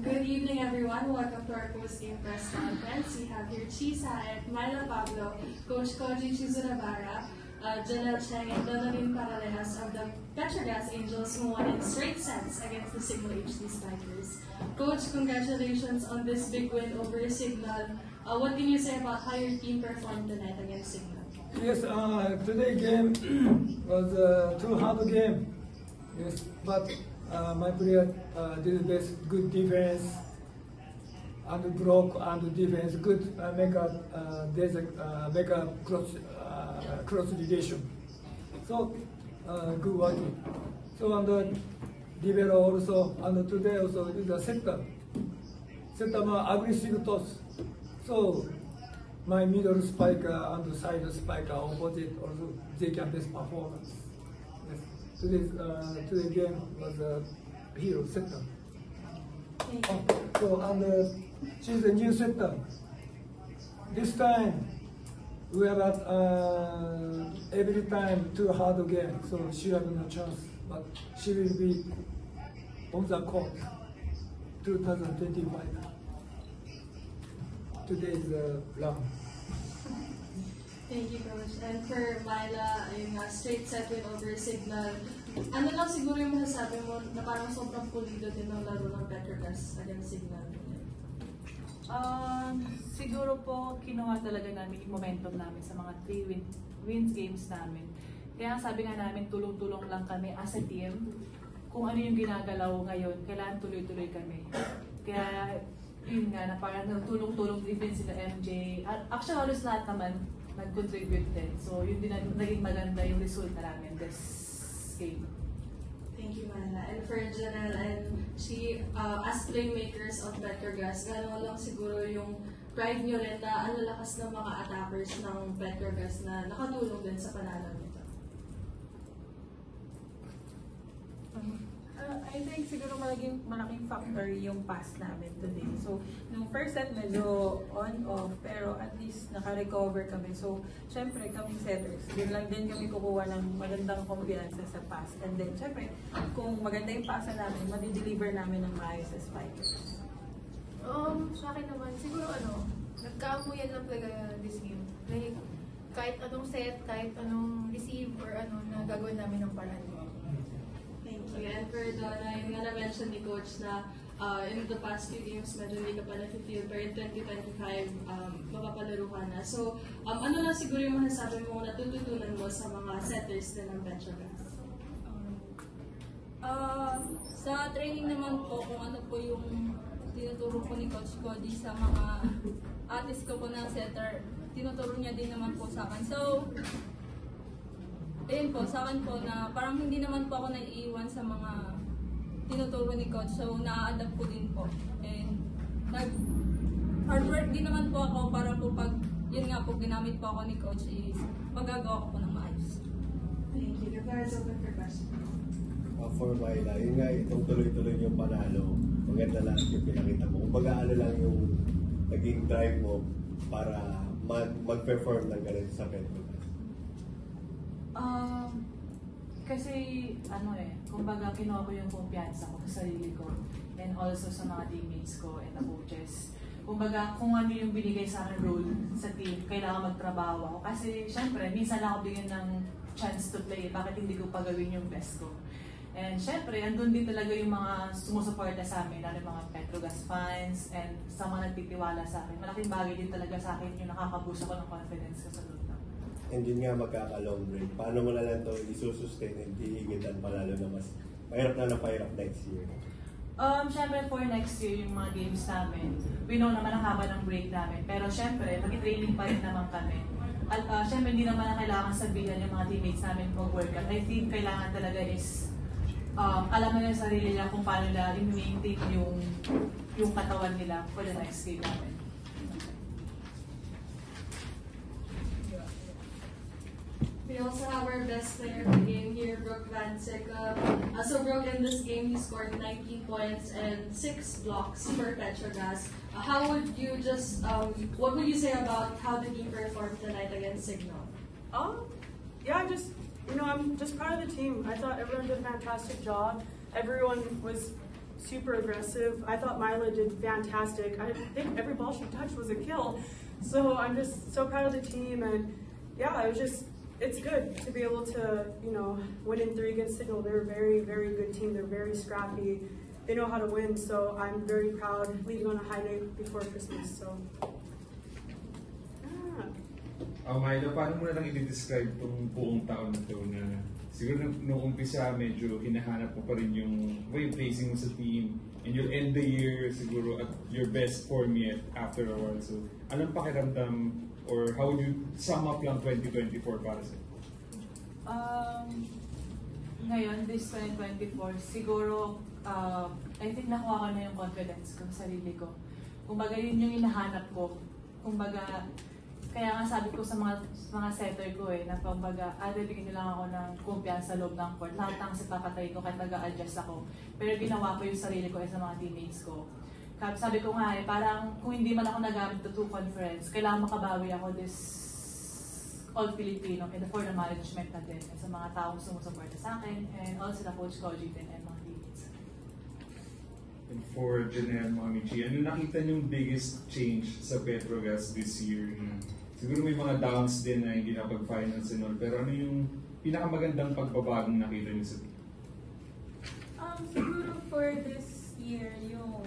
Good evening, everyone. Welcome to our post-game press conference. We have here Chi Saet, Myla Pablo, Coach Koji Chizunabara, Janelle Cheng, and Donalyn Paralejas of the Petrogas Angels, who won in straight sets against the Signal HD Spikers. Coach, congratulations on this big win over Signal. What can you say about how your team performed tonight against Signal? Yes, today game was too hard game. Yes, but my player did the best, good defense and block and defense, good make a cross relation. So good working. So and the libero also and today also is a center more aggressive toss. So my middle spiker and the side spiker opposite also they can best performance. Yes. Today's game was a hero center. So and she's a new center. This time we have every time too hard game, so she has no chance. But she will be on the court 2025. Today is the round. Thank you, Coach. And for Myla, yung straight set win over Signal, ano lang siguro yung masasabi mo na parang sobrang pulido din ng laro ng Petrogas against Signal? Siguro po, kinuha talaga namin yung momentum namin sa mga 3 wins games namin. Kaya sabi nga namin, tulong-tulong lang kami as a team. Kung ano yung ginagalaw ngayon, kailangan tuloy-tuloy kami. Kaya yun nga, na parang tulong-tulong din sila MJ. Actually, halos lahat naman nag-contribute din. So, yun din naging maganda yung resulta namin this game. Thank you, Myla. And for Janelle and she, as playmakers of Petrogas, gano'n lang siguro yung pride nyo rin na ang lalakas ng mga attackers ng Petrogas na nakatulong din sa panalo nito. I think siguro malaking factor yung pass namin today. So, nung first set medyo on-off, pero at least naka-recover kami. So, syempre kaming setters, yun lang din kami kukuha ng magandang kumpiyansa sa pass. And then, syempre, kung maganda yung pasa namin, madi-deliver namin ng maayos sa spikers. Sa akin naman, siguro nagkaamuyan lang talaga this game. Like, kahit anong set, kahit anong receive, or na gagawin namin ng paraan. And for Donna, yung nga na-mention ni Coach na in the past few games, medyo hindi ka pa na-feel, pero in 2025, mapapalaro ka na. So, ano lang siguro yung masasabi mo natututunan mo sa mga setters din ng Petrogas? Sa training naman po, kung ano po yung tinuturo ko ni Coach Cody sa mga artist ko po na setter, tinuturo niya din naman po sa akin. So, ayun po, sa akin po na parang hindi naman po ako naiiwan sa mga tinuturo ni Coach. So, na-adapt ko din po. And hard work din naman po ako para po pag, yun nga po, ginamit po ako ni Coach is magagawa ko po ng maayos. Thank you. The floor is open for questions. For Myla, yun nga, itong tuloy-tuloy yung panalo, maganda lang yung pinakita mo. Kumbaga lang yung naging drive mo para mag-perform ng ganito sa Petrogas. Kasi kumbaga kinuha ko yung kumpiyansa ko sa sarili ko and also sa mga teammates ko and the coaches. Kumbaga kung ano yung binigay sa akin role sa team, kailangan magtrabaho ako. Kasi syempre, minsan lang ako bigyan ng chance to play, bakit hindi ko pagawin yung best ko. And syempre, andun din talaga yung mga sumusuporta sa amin, lalo yung mga Petrogas fans and sa mga nagtitiwala sa akin. Malaking bagay din talaga sa akin yung nakaka-boost ako ng confidence ko sa loob. And yun nga, magkaka-long break. Paano mo na lang ito isusustain and hihigitan palalo na mas mahirap na pahirap next year? Siyempre for next year, yung mga games namin, we know naman ang haba ng break namin. Pero siyempre, mag-training pa rin naman kami. At siyempre, hindi naman na kailangan sabihan yung mga teammates namin mag-workout. I think kailangan talaga is alam nila sa sarili nila kung paano nila i-maintain yung katawan nila for the next game namin. We also have our best player of the game here, Brooke Vancic. So Brooke, in this game, he scored 19 points and 6 blocks for Petrogas. How would you what would you say about how the team performed tonight against Signal? Yeah, I'm just proud of the team. I thought everyone did a fantastic job. Everyone was super aggressive. I thought Mila did fantastic. I think every ball she touched was a kill. So I'm just so proud of the team, and yeah, it's good to be able to, win in 3 against Signal. They're a very, very good team. They're very scrappy. They know how to win, so I'm very proud leading on a high note before Christmas. So, Myla, paano mo na lang i-describe itong buong taon na ito na siguro nung umpisa medyo hinahanap mo pa rin yung way of placing mo sa team, and you'll end the year siguro at your best form yet after a while. So, anong pakiramdam or how would you sum up lang 2024 para sa'yo? Ngayon, this 2024, siguro, I think nakuha ko na yung confidence ko sa sarili ko. Kumbaga, yun yung hinahanap ko. Kumbaga, kaya nga sabi ko sa mga setter ko na kumbaga, bigyan nyo lang ako ng kumpiyansa sa loob ng court. Lahat ng kasi papatay ko kahit nag-a-adjust ako. Pero ginawa ko yung sarili ko sa mga teammates ko. Sabi ko nga parang kung hindi man ako nagamit to 2 conference, kailangan makabawi ako this all-Filipino and for the management na din. Sa mga taong sumusuporta sa akin and also the Coach Koji din and mga teammates. And for Janelle, Mamichi, ano nakita niyong biggest change sa Petrogas this year? Siguro may mga downs din na hindi napag-finals and all, pero ano yung pinakamagandang pagbabagong nakita niyo sa team? Siguro for this year, yung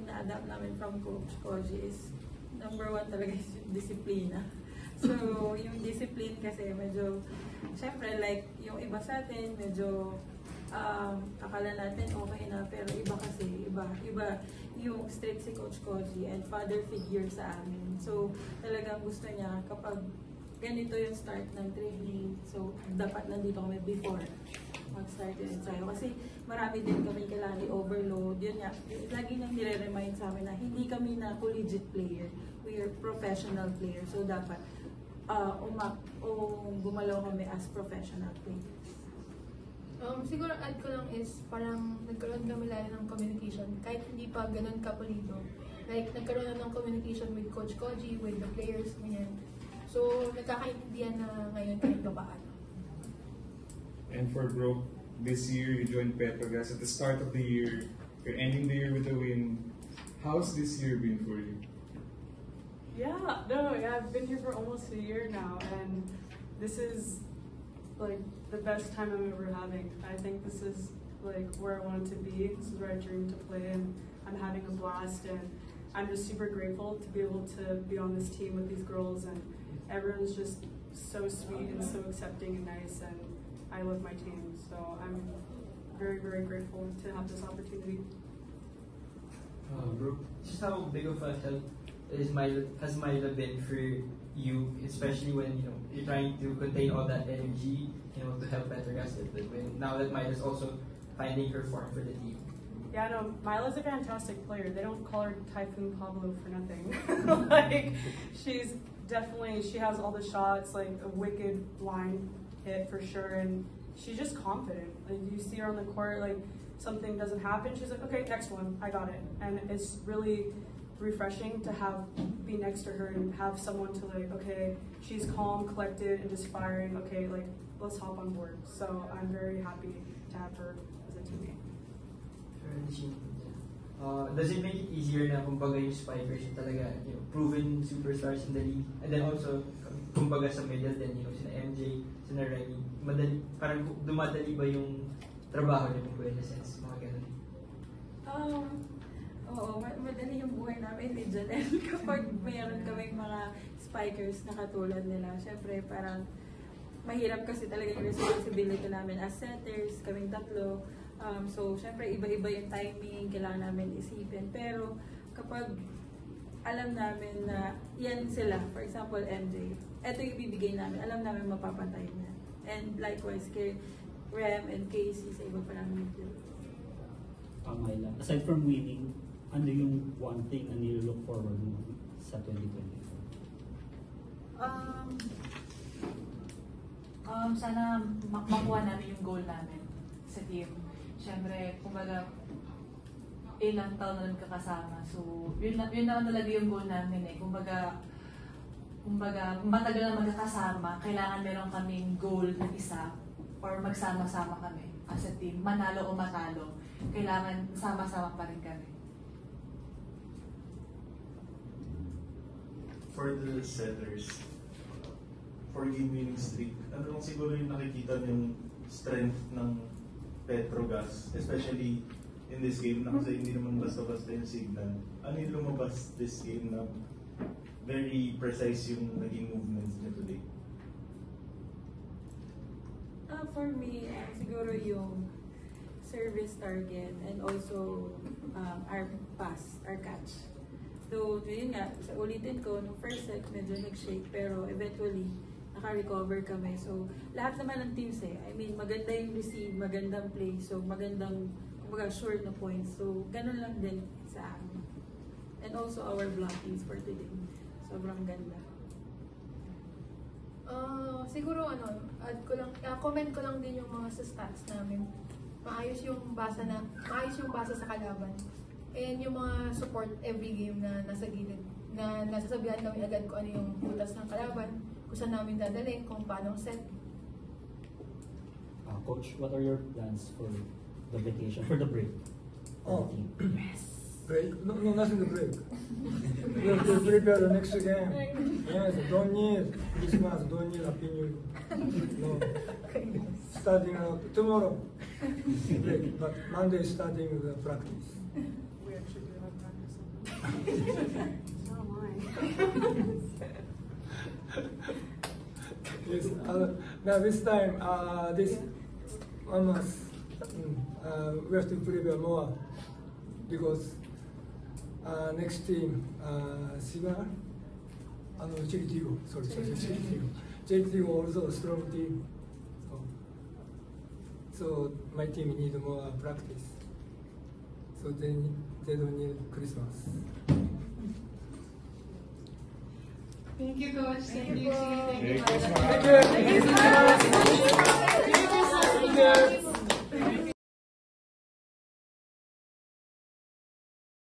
na-adapt namin from Coach Koji is number 1 talaga is yung disiplina. So, yung discipline kasi medyo, syempre like yung iba sa atin, medyo akala natin okay na, pero iba kasi, iba yung strict si Coach Koji and father figure sa amin. So, talagang gusto niya kapag ganito yung start ng training, so dapat nandito kami before mag-start yung ensayo. Kasi marami din kami kailangan i-overload. Yun nga, lagi nang nire-remind sa amin na hindi kami na collegiate player. We are professional players. So dapat gumalaw kami as professional players. Siguro add ko lang is parang nagkaroon kami lalo ng communication kahit hindi pa ganun kapulido. Like nagkaroon na ng communication with Coach Koji, with the players, ganyan. So nagkakaintindihan na ngayon kahit paano. And for Brooke, this year you joined Petrogas at the start of the year. You're ending the year with a win. How's this year been for you? I've been here for almost a year now, and this is like the best time I'm ever having. I think this is like where I wanted to be. This is where I dreamed to play, and I'm having a blast, and I'm just super grateful to be able to be on this team with these girls, and everyone's just so sweet and so accepting and nice, and I love my team, so I'm very, very grateful to have this opportunity. Brooke, just how big of a help has Myla been for you, especially when you're trying to contain all that energy, to help Petrogas now that Myla's also finding her form for the team? Yeah, no, Myla's a fantastic player. They don't call her Typhoon Pablo for nothing. Like, she has all the shots, like a wicked line hit for sure, and she's just confident. Like, you see her on the court, like something doesn't happen, she's like, okay, next one, I got it. And it's really refreshing to be next to her and have someone to like, okay, she's calm, collected, and just firing, okay, like, let's hop on board. So I'm very happy to have her as a teammate. Does it make it easier na kumbaga yung spikers yung talaga proven superstars in the league, and then also kumbaga sa middle din, sina MJ, sina Remy, parang dumadali ba yung trabaho niyo kung in a sense, mga ganun? Oo, madali yung buhay namin ni Janelle kapag mayroon kaming mga spikers na katulad nila. Siyempre parang mahirap kasi talaga yung responsibility namin as setters, kaming tatlo. So, syempre, iba-iba yung timing, kailangan namin isipin. Pero, kapag alam namin na yan sila, for example, MJ, eto yung ibibigay namin, alam namin mapapatay na. And likewise, kay Rem and Casey sa iba pa namin yung Myla, aside from winning, ano yung one thing na nilo-look forward mo sa 2024? Sana makuha namin yung goal namin sa team. Siyempre, kumbaga, ilang taon na lang kakasama. So, yun naman talaga yung goal namin Kumbaga, matagal na magkakasama, kailangan meron kaming goal na isa or magsama-sama kami as a team, manalo o matalo. kailangan sama-sama pa rin kami. For the setters, 4-game winning streak, ano lang siguro yung nakikita yung strength ng Petrogas, especially in this game na kasi hindi naman basta-basta yung signal. Ano yung lumabas this game na very precise yung naging movements niya today? For me, siguro yung service target and also our pass, our catch. So, yun nga, ulitin ko, nung first set medyo nag-shake pero eventually naka-recover kami. So, lahat naman ng teams I mean, maganda yung receive, magandang play, so magandang, kumbaga, sure na points. So, ganun lang din sa amin. And also our blockings for today. Sobrang ganda. Siguro comment ko lang din yung mga sa stats namin. Maayos yung basa sa kalaban. And yung mga support every game na nasa gilid. Na nasasabihan kami agad kung ano yung butas ng kalaban, kung saan namin dadalhin, kung paano set. Coach, what are your plans for the vacation, for the break? Oh, Yes! break? No, nothing to break. We have to prepare the next game. Yes, don't need Christmas, don't need opinion. No. Starting tomorrow, break, but Monday starting the practice. We actually do have practice on so am I. Yes, now this time, this almost we have to prepare more because next team, Sigar, JTO also a strong team. So my team need more practice. So they don't need Christmas. Thank you, Coach. Thank you, Chi. Merry Thank you, Christmas. Mother. Thank you. Thank you so much.